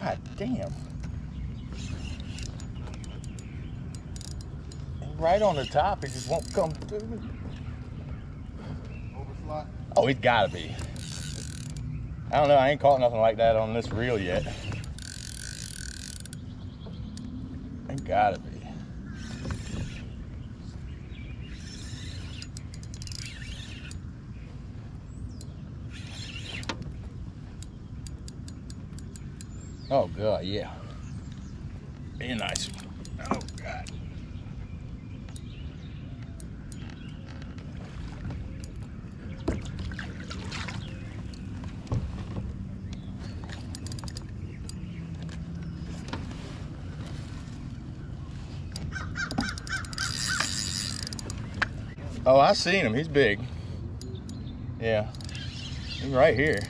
God damn. Right on the top, it just won't come through. Overslot? Oh, it's gotta be. I don't know, I ain't caught nothing like that on this reel yet. It gotta be. Oh God, yeah. Be nice. Oh God. Oh, I seen him. He's big. Yeah. He's right here.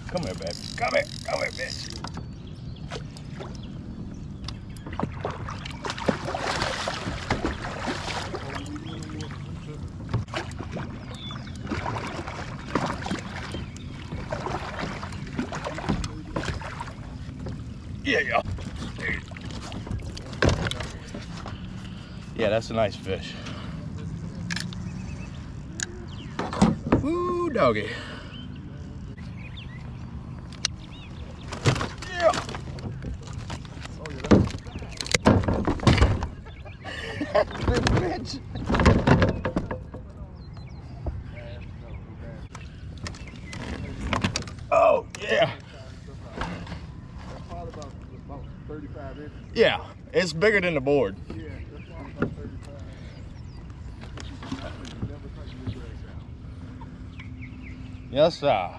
Come here, baby. Come here. Come here, bitch. Yeah. Yeah, that's a nice fish. Woo, doggy. Yeah. Big bitch. Oh, yeah. That's probably about 35 inches. Yeah, it's bigger than the board. Yeah, that's probably about 35. Yes, sir.